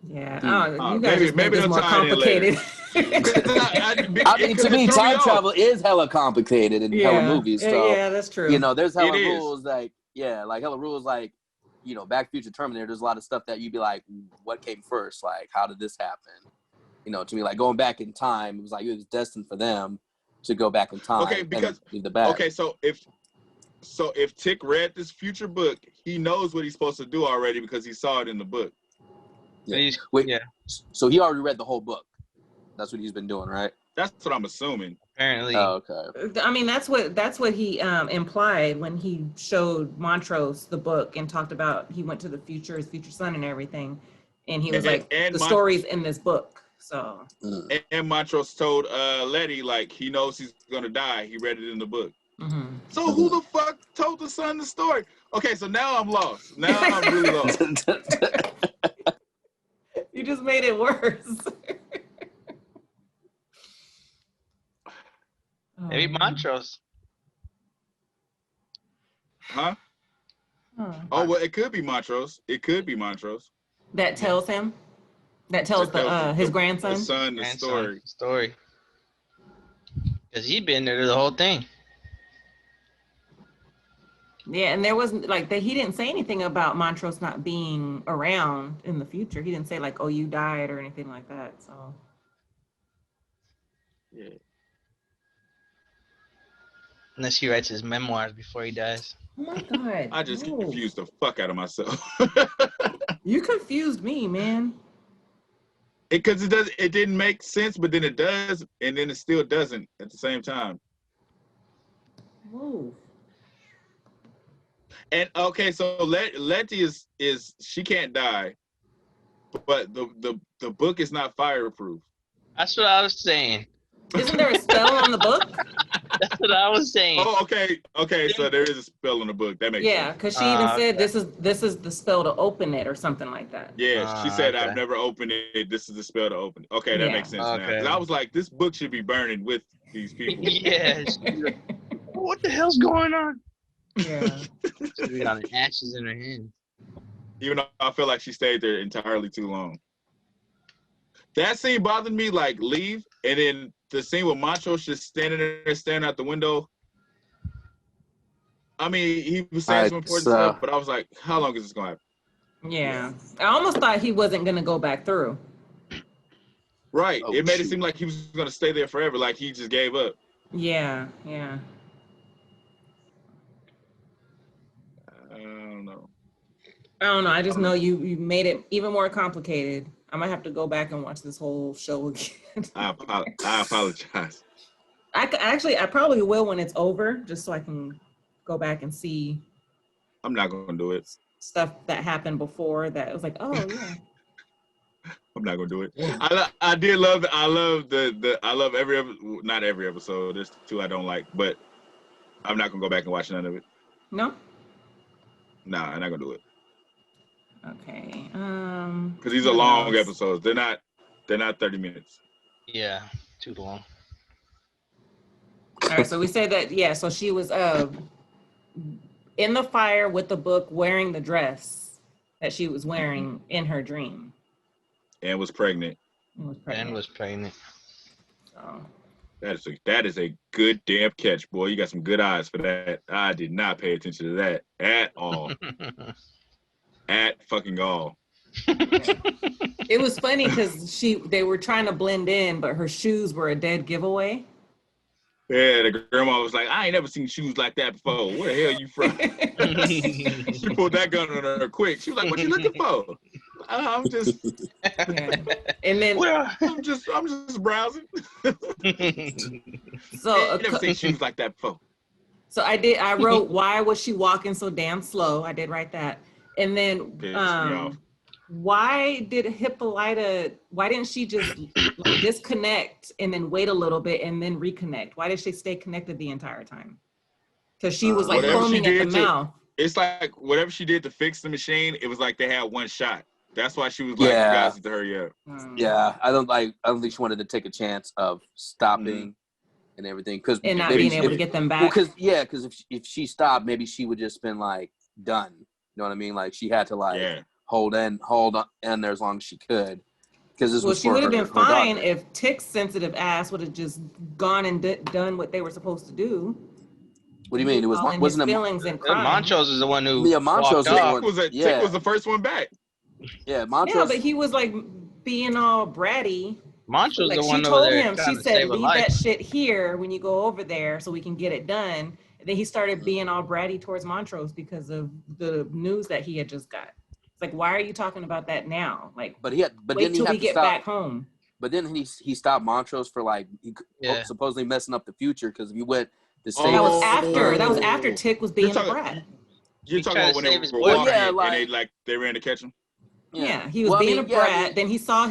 Speaker 3: Yeah. You guys just made this more complicated.
Speaker 4: I mean, to me, time travel is hella complicated in hella movies. So,
Speaker 3: yeah, that's true.
Speaker 4: There's hella rules like hella rules like, Back to the Future, Terminator. There's a lot of stuff that you'd be like, what came first? Like, how did this happen? To me, like going back in time, it was like it was destined for them to go back in time.
Speaker 1: Okay, because so if Tick read this future book, he knows what he's supposed to do already because he saw it in the book.
Speaker 4: Yeah. So he already read the whole book. That's what he's been doing, right?
Speaker 1: That's what I'm assuming.
Speaker 2: Apparently.
Speaker 4: Oh, okay.
Speaker 3: I mean, that's what he implied when he showed Montrose the book and talked about he went to the future, his future son and everything. And he was the story's in this book. So
Speaker 1: and Montrose told Letty like he knows he's gonna die. He read it in the book.
Speaker 3: Mm-hmm.
Speaker 1: So who the fuck told the son the story? Okay, so now I'm lost. Now I'm really lost.
Speaker 3: You just made it worse.
Speaker 2: Maybe Montrose.
Speaker 1: Huh? Oh well, it could be Montrose. It could be Montrose.
Speaker 3: That tells him. That tells his grandson.
Speaker 1: The son, the
Speaker 2: story. Because he'd been there the whole thing.
Speaker 3: Yeah, and there wasn't he didn't say anything about Montrose not being around in the future. He didn't say like, "Oh, you died" or anything like that. So.
Speaker 1: Yeah.
Speaker 2: Unless he writes his memoirs before he dies.
Speaker 3: Oh my God!
Speaker 1: I just confused the fuck out of myself.
Speaker 3: You confused me, man.
Speaker 1: Because it didn't make sense, but then it does, and then it still doesn't at the same time.
Speaker 3: Whoa.
Speaker 1: And okay, so Letty is she can't die, but the book is not fireproof.
Speaker 2: That's what I was saying.
Speaker 3: Isn't there a spell on the book?
Speaker 2: That's what I was saying.
Speaker 1: Oh, okay. So there is a spell in the book. That makes sense.
Speaker 3: Yeah, because she even said this is the spell to open it or something like that.
Speaker 1: Yeah, she said I've never opened it. This is the spell to open it. Okay, that makes sense now. Because I was like, this book should be burning with these people.
Speaker 2: Yes. What the hell's going on?
Speaker 3: Yeah.
Speaker 2: She got ashes in her hand.
Speaker 1: Even though I feel like she stayed there entirely too long. That scene bothered me, like leave, and then the scene with Montrose just staring out the window. I mean, he was saying some important stuff, but I was like, how long is this going to happen?
Speaker 3: Yeah. I almost thought he wasn't going to go back through.
Speaker 1: Right. It made it seem like he was going to stay there forever, like he just gave up.
Speaker 3: Yeah. I don't know. I just know you made it even more complicated. I might have to go back and watch this whole show again.
Speaker 1: I apologize.
Speaker 3: I probably will when it's over, just so I can go back and see.
Speaker 1: I'm not going to do it.
Speaker 3: Stuff that happened before that was like, oh yeah.
Speaker 1: I'm not gonna do it. I did love. I love I love not every episode. There's 2 I don't like, but I'm not gonna go back and watch none of it.
Speaker 3: No.
Speaker 1: Nah, I'm not gonna do it.
Speaker 3: Okay.
Speaker 1: Because these are
Speaker 3: what
Speaker 1: long
Speaker 3: else?
Speaker 1: episodes. They're not 30 minutes.
Speaker 2: Yeah, too long.
Speaker 3: All right. So we said that. Yeah. So she was in the fire with the book, wearing the dress that she was wearing in her dream.
Speaker 1: And was pregnant.
Speaker 2: And was pregnant.
Speaker 3: So.
Speaker 1: That is a good damn catch, boy. You got some good eyes for that. I did not pay attention to that at all. At fucking all.
Speaker 3: It was funny because they were trying to blend in, but her shoes were a dead giveaway.
Speaker 1: Yeah, the grandma was like, I ain't never seen shoes like that before. Where the hell you from? She pulled that gun on her quick. She was like, what you looking for? I'm just
Speaker 3: And then
Speaker 1: I'm just browsing.
Speaker 3: So
Speaker 1: I never seen shoes like that before.
Speaker 3: So I wrote, why was she walking so damn slow? I did write that. And then why didn't she just disconnect and then wait a little bit and then reconnect? Why did she stay connected the entire time? Because she was like foaming at the mouth.
Speaker 1: It's like whatever she did to fix the machine, it was like they had one shot. That's why she was like, you guys need to hurry up.
Speaker 4: Yeah, I don't think she wanted to take a chance of stopping and everything,
Speaker 3: and not being able to get them back.
Speaker 4: Because if she stopped, maybe she would just been like done. You know what I mean? Like she had to hold on there as long as she could. Because
Speaker 3: she would have been fine if Tick's sensitive ass would have just gone and done what they were supposed to do.
Speaker 4: What do you mean? It wasn't
Speaker 3: his feelings and crying.
Speaker 2: Montrose is the one who
Speaker 4: Montrose
Speaker 1: Tick was the first one back.
Speaker 4: Yeah, Montrose.
Speaker 3: Yeah, but he was like being all bratty.
Speaker 2: Montrose
Speaker 3: like
Speaker 2: the one
Speaker 3: she
Speaker 2: over
Speaker 3: told
Speaker 2: there
Speaker 3: him, she said, leave that shit here when you go over there so we can get it done. And then he started being all bratty towards Montrose because of the news that he had just got. It's like, why are you talking about that now? Like,
Speaker 4: wait
Speaker 3: till we get back home.
Speaker 4: But then he stopped Montrose for supposedly messing up the future because if you went to save
Speaker 3: that was after Tick was being a brat.
Speaker 1: You're talking about when they were walking and they ran to catch him?
Speaker 3: Yeah, he was being a brat. Then he saw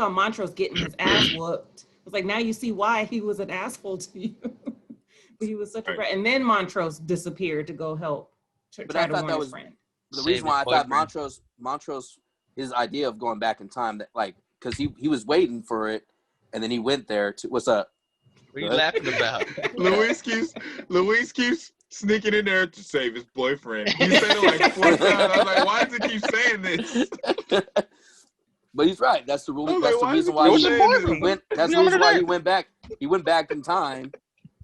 Speaker 3: Montrose getting his ass whooped. It was like, now you see why he was an asshole to you. But he was such a brat. And then Montrose disappeared to go help, try to warn his friend.
Speaker 4: The reason why I thought Montrose, his idea of going back in time, that because he was waiting for it, and then he went there to, what's up?
Speaker 2: What are you laughing about?
Speaker 1: Luis keeps sneaking in there to save his boyfriend. He said it like 4 times. I was like, why does he keep saying this?
Speaker 4: But he's right. That's the rule. That's the reason why he went. That's the reason why he went back. He went back in time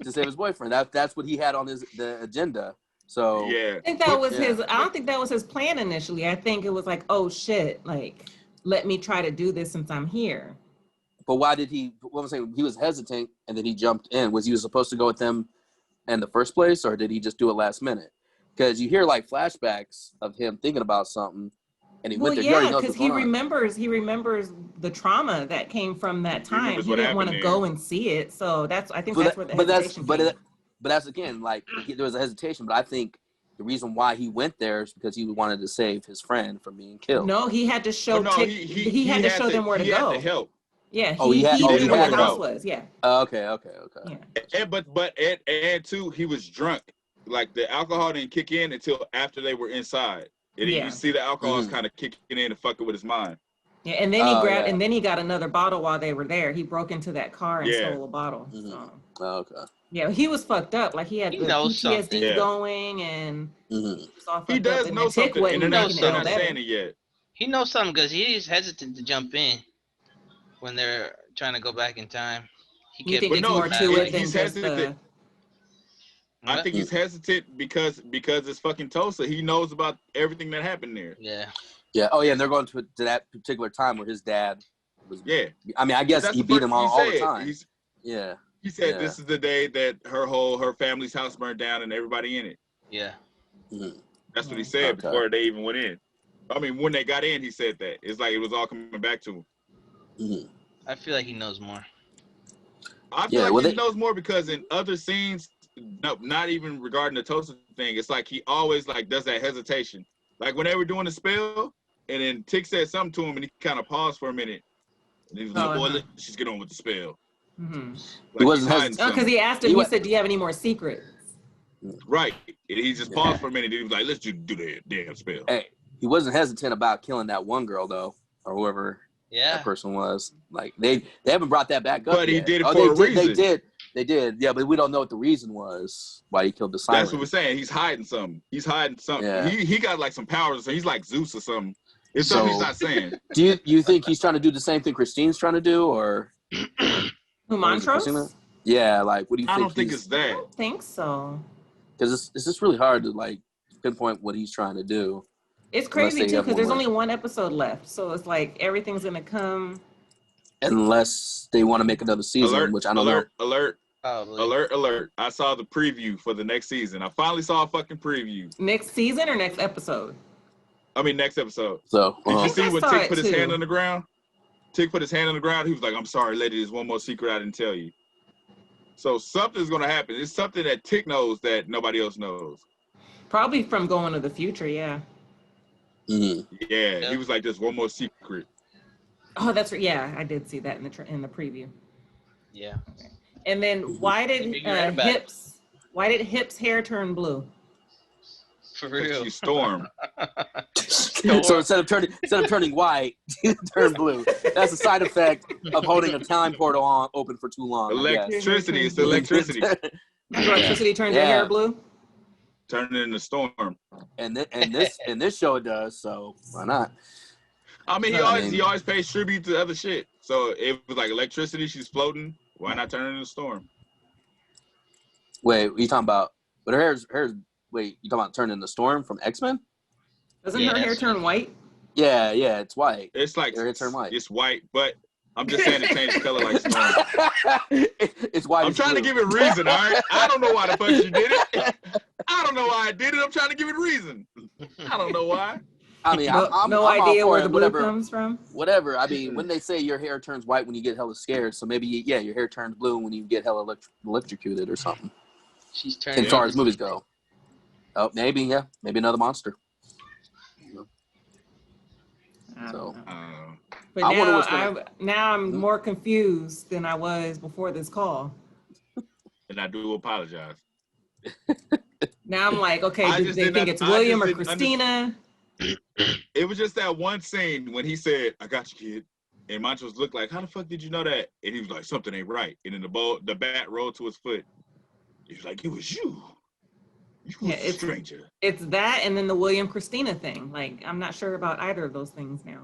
Speaker 4: to save his boyfriend. That's what he had on the agenda. So
Speaker 1: yeah,
Speaker 3: I think that was his. I don't think that was his plan initially. I think it was like, oh shit, like let me try to do this since I'm here.
Speaker 4: But why did he? What I'm saying, he was hesitant, and then he jumped in. Was he supposed to go with them in the first place, or did he just do it last minute? Because you hear like flashbacks of him thinking about something, and he went there.
Speaker 3: Yeah, because he remembers the trauma that came from that time. He didn't want to go and see it, so I think that's where the hesitation came.
Speaker 4: But that's again, like there was a hesitation. But I think the reason why he went there is because he wanted to save his friend from being killed.
Speaker 3: No, he had to show. He had to show them where to go.
Speaker 1: He had to help.
Speaker 3: Yeah, he knew where the house was. Yeah.
Speaker 4: Okay.
Speaker 3: Yeah.
Speaker 1: And too, he was drunk. Like the alcohol didn't kick in until after they were inside. And you see the alcohol is kind of kicking in and fucking with his mind.
Speaker 3: Yeah, and then he grabbed, and then he got another bottle while they were there. He broke into that car and stole a bottle.
Speaker 4: Mm-hmm.
Speaker 3: So.
Speaker 4: Okay.
Speaker 3: Yeah, he was fucked up. Like he had the PTSD going, and
Speaker 1: he does know something, and they're not saying it yet.
Speaker 2: He knows something because he's hesitant to jump in when they're trying to go back in time.
Speaker 3: You think it's more to it than just the...
Speaker 1: I think he's hesitant because it's fucking Tulsa. He knows about everything that happened there.
Speaker 2: Yeah.
Speaker 4: Yeah. Oh, yeah. And they're going to that particular time where his dad was.
Speaker 1: Yeah.
Speaker 4: I mean, I guess he beat him all the time.
Speaker 1: He said this is the day that her family's house burned down and everybody in it.
Speaker 2: Yeah.
Speaker 4: Mm-hmm.
Speaker 1: That's what he said before they even went in. I mean, when they got in, he said that. It's like it was all coming back to him.
Speaker 4: Mm-hmm.
Speaker 2: I feel like he knows more.
Speaker 1: I feel like he knows more because in other scenes, not even regarding the Tulsa thing, it's like he always like does that hesitation. Like when they were doing the spell, and then Tick said something to him, and he kind of paused for a minute, and he was like, "Boy, let's just get on with the spell."
Speaker 3: Mm-hmm.
Speaker 1: Like
Speaker 4: He wasn't
Speaker 1: he's hiding
Speaker 3: Oh, because
Speaker 1: something.
Speaker 3: he asked him, he said, do you have any more secrets?
Speaker 1: Right. And he just paused for a minute. He was like, let's just do that damn spell.
Speaker 4: Hey, he wasn't hesitant about killing that one girl though, or whoever that person was. Like they haven't brought that back up.
Speaker 1: But he
Speaker 4: yet.
Speaker 1: did it for a reason.
Speaker 4: They did. Yeah, but we don't know what the reason was why he killed the siren.
Speaker 1: That's what we're saying. He's hiding something.
Speaker 4: Yeah.
Speaker 1: He got like some powers. So he's like Zeus or something. It's something he's not saying.
Speaker 4: Do you think he's trying to do the same thing Christine's trying to do, or
Speaker 3: who, Montrose?
Speaker 4: Yeah, like what do you think?
Speaker 1: I don't think it's that.
Speaker 3: I don't think so.
Speaker 4: Because it's just really hard to like pinpoint what he's trying to do.
Speaker 3: It's crazy too because there's only one episode left, so it's like everything's gonna come.
Speaker 4: Unless they want to make another season, which I don't know.
Speaker 1: Alert! I saw the preview for the next season. I finally saw a fucking preview.
Speaker 3: Next season or next episode?
Speaker 1: I mean next episode.
Speaker 4: So
Speaker 1: did you see when Tick put his hand on the ground? Tick put his hand on the ground. He was like, "I'm sorry, lady. There's one more secret I didn't tell you." So something's gonna happen. It's something that Tick knows that nobody else knows.
Speaker 3: Probably from Going to the Future, yeah.
Speaker 4: Mm-hmm.
Speaker 1: Yeah, he was like, "There's one more secret."
Speaker 3: Oh, that's right. Yeah, I did see that in the preview.
Speaker 2: Yeah.
Speaker 3: And then why did Hip's hair turn blue?
Speaker 2: For real.
Speaker 1: She's Storm.
Speaker 4: So instead of turning white, he turned blue. That's a side effect of holding a time portal open for too long.
Speaker 1: Electricity. It's the electricity.
Speaker 3: Electricity turns your hair blue.
Speaker 1: Turn it into Storm.
Speaker 4: And this show it does. So why not?
Speaker 1: I mean, he always pays tribute to other shit. So it was like electricity. She's floating. Why not turn it into Storm?
Speaker 4: Wait, you talking about? But her hair's. Wait, you talking about turning into Storm from X-Men?
Speaker 3: Doesn't her hair turn white?
Speaker 4: Yeah, it's white.
Speaker 1: It's like
Speaker 4: her hair turn white.
Speaker 1: It's white, but I'm just saying it changed color like Storm.
Speaker 4: It's white.
Speaker 1: I'm trying to give it reason, all right? I don't know why the fuck she did it. I don't know why I did it. I'm trying to give it reason. I don't know why.
Speaker 4: I mean, I'm
Speaker 3: no idea where the blue comes from.
Speaker 4: Whatever. I mean, when they say your hair turns white when you get hella scared, so maybe your hair turns blue when you get hella electrocuted or something.
Speaker 2: She's turning.
Speaker 4: As far as movies go. Oh, maybe another monster. So,
Speaker 3: but now I'm more confused than I was before this call.
Speaker 1: And I do apologize.
Speaker 3: Now I'm like, okay, do they think it's William or Christina?
Speaker 1: It was just that one scene when he said, "I got you, kid," and Montrose looked like, "How the fuck did you know that?" And he was like, "Something ain't right." And then the bat rolled to his foot. He was like, "It was you. You was a stranger."
Speaker 3: It's that, and then the William Christina thing. Like, I'm not sure about either of those things now.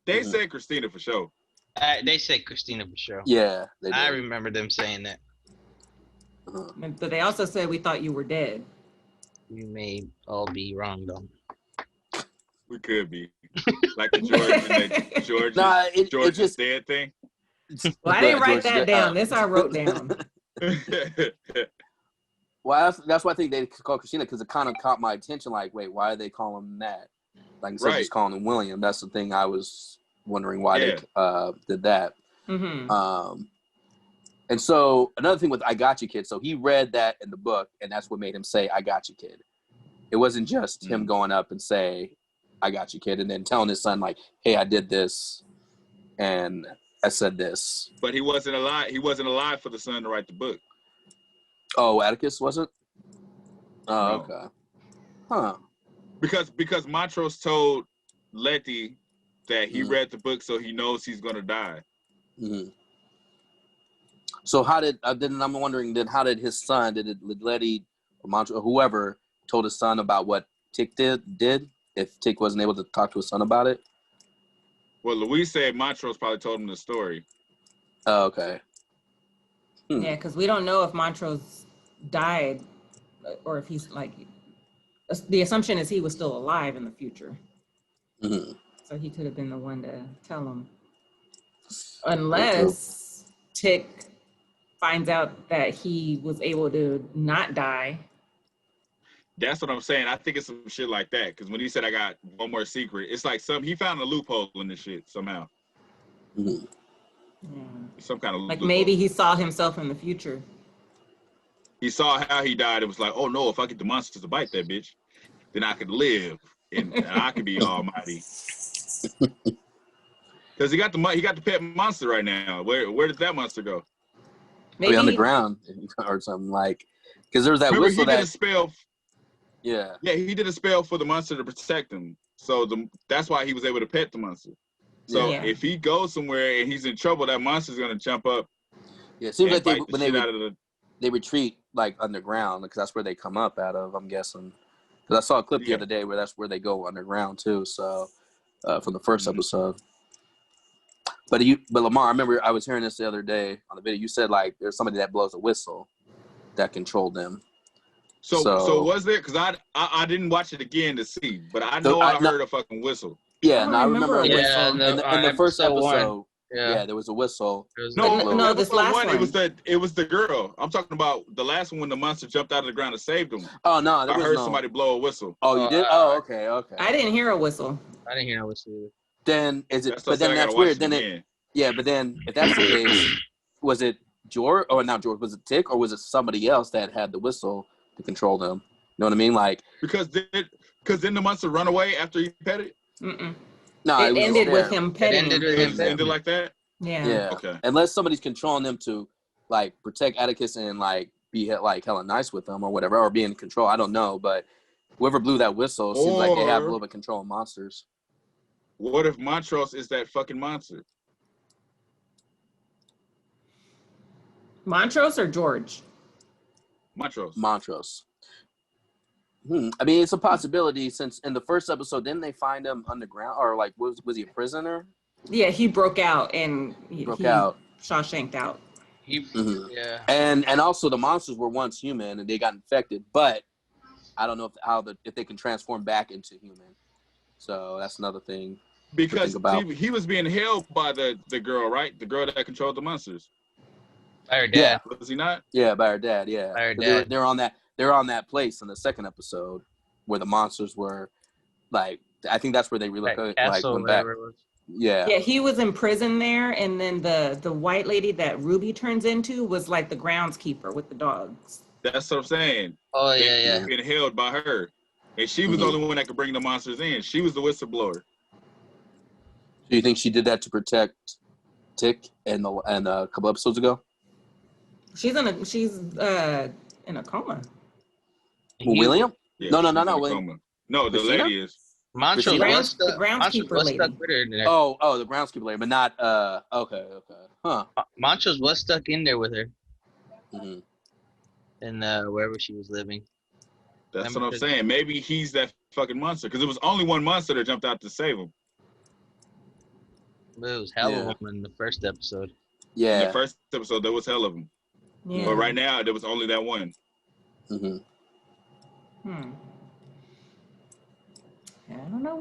Speaker 1: They said Christina for sure.
Speaker 2: They said Christina for sure.
Speaker 4: Yeah, they did.
Speaker 2: I remember them saying that.
Speaker 3: But they also said we thought you were dead.
Speaker 2: We may all be wrong though.
Speaker 1: We could be. Like the George's dead thing.
Speaker 3: Well, I didn't write that down. This I wrote down.
Speaker 4: Well, that's why I think they call Christina, because it kind of caught my attention. Like, wait, why are they calling him that? Like, instead of just calling him William, that's the thing I was wondering why they did that.
Speaker 3: Mm-hmm.
Speaker 4: And so another thing with "I Got You, Kid." So he read that in the book, and that's what made him say "I got you, kid." It wasn't just him going up and say "I got you, kid," and then telling his son like, "Hey, I did this, and I said this."
Speaker 1: But he wasn't alive. He wasn't alive for the son to write the book.
Speaker 4: Oh, Atticus wasn't? Oh,
Speaker 1: No.
Speaker 4: okay. Huh.
Speaker 1: Because Montrose told Letty that he read the book, so he knows he's gonna die.
Speaker 4: Mm-hmm. So how did I'm wondering then how did his son did Letty or Montrose or whoever told his son about what Tick did if Tick wasn't able to talk to his son about it?
Speaker 1: Well, Louise said Montrose probably told him the story.
Speaker 4: Oh, okay.
Speaker 3: Yeah, because we don't know if Montrose died or if he's like, the assumption is he was still alive in the future.
Speaker 4: Mm-hmm.
Speaker 3: So he could have been the one to tell him. Unless Tick finds out that he was able to not die.
Speaker 1: That's what I'm saying. I think it's some shit like that. Because when he said I got one more secret, it's like he found a loophole in this shit somehow.
Speaker 4: Mm-hmm.
Speaker 3: Yeah.
Speaker 1: Some kind of
Speaker 3: like
Speaker 1: loophole.
Speaker 3: Maybe he saw himself in the future.
Speaker 1: He saw how he died. It was like, oh no, if I get the monsters to bite that bitch, then I could live and I could be almighty. Because he got the pet monster right now. Where did that monster go?
Speaker 3: Maybe
Speaker 4: underground or something like. Because there was that
Speaker 1: Remember,
Speaker 4: whistle
Speaker 1: he did
Speaker 4: that.
Speaker 1: a spell.
Speaker 4: Yeah.
Speaker 1: Yeah, he did a spell for the monster to protect him. So that's why he was able to pet the monster. So
Speaker 3: Yeah.
Speaker 1: if he goes somewhere and he's in trouble, that monster's gonna jump up.
Speaker 4: Yeah, it seems like
Speaker 1: they
Speaker 4: they retreat like underground because that's where they come up out of. I'm guessing. Because I saw a clip the other day where that's where they go underground too. So from the first episode. But Lamar, I remember I was hearing this the other day on the video. You said like there's somebody that blows a whistle that controlled them.
Speaker 1: So was there? Because I didn't watch it again to see, but I know I heard a fucking whistle.
Speaker 4: Yeah,
Speaker 3: I remember a whistle.
Speaker 2: Yeah,
Speaker 4: in the first episode.
Speaker 2: One.
Speaker 4: Yeah, there was a whistle.
Speaker 3: No, this last one.
Speaker 1: It was the girl. I'm talking about the last one when the monster jumped out of the ground and saved him.
Speaker 4: Oh no,
Speaker 1: I heard somebody blow a whistle.
Speaker 4: Oh, you did? Oh, okay.
Speaker 3: I didn't hear a whistle.
Speaker 2: I didn't hear no whistle either.
Speaker 4: Then is it? But then that's weird. Then but then if that's the case, was it George or not George? Was it Tick or was it somebody else that had the whistle to control them? You know what I mean? Like
Speaker 1: because then the monster run away after he pet it.
Speaker 4: No,
Speaker 3: it ended with him petting.
Speaker 1: It ended like that.
Speaker 3: Yeah.
Speaker 1: Okay.
Speaker 4: Unless somebody's controlling them to like protect Atticus and like be like hella nice with them or whatever, or be in control. I don't know, but whoever blew that whistle seems like they have a little bit of control of monsters.
Speaker 1: What if Montrose is that fucking monster?
Speaker 3: Montrose or George?
Speaker 1: Montrose.
Speaker 4: I mean, it's a possibility since in the first episode, didn't they find him underground or like was he a prisoner?
Speaker 3: Yeah, he broke out and he Shawshanked out.
Speaker 2: Yeah.
Speaker 4: And also the monsters were once human and they got infected, but I don't know if they can transform back into human. So that's another thing.
Speaker 1: Because he was being held by the girl, right? The girl that controlled the monsters.
Speaker 2: By her dad.
Speaker 1: Yeah. Was he not?
Speaker 4: Yeah, by her dad. Yeah.
Speaker 2: By her dad.
Speaker 4: They're on that place in the second episode where the monsters were, like I think that's where they relocated, like went back. Yeah.
Speaker 3: Yeah, he was in prison there, and then the white lady that Ruby turns into was like the groundskeeper with the dogs.
Speaker 1: That's what I'm saying.
Speaker 2: Oh yeah.
Speaker 1: Being held by her, and she was the only one that could bring the monsters in. She was the whistleblower.
Speaker 4: Do you think she did that to protect Tick and a couple episodes ago?
Speaker 3: She's in a coma.
Speaker 4: William?
Speaker 1: Yeah,
Speaker 4: no, William.
Speaker 1: No, the
Speaker 4: Christina?
Speaker 1: lady is.
Speaker 2: Montrose was
Speaker 3: the groundskeeper lady.
Speaker 2: Stuck with her in there.
Speaker 4: Oh, the groundskeeper lady, but not okay. Huh.
Speaker 2: Montrose was stuck in there with her.
Speaker 4: Mm-hmm.
Speaker 2: And wherever she was living.
Speaker 1: That's what I'm saying. Maybe he's that fucking monster because it was only one monster that jumped out to save him.
Speaker 2: But it was hell of them in the first episode.
Speaker 4: Yeah.
Speaker 1: In the first episode, there was hell of them.
Speaker 3: Yeah.
Speaker 1: But right now, there was only that one.
Speaker 4: Mm-hmm.
Speaker 3: I don't know.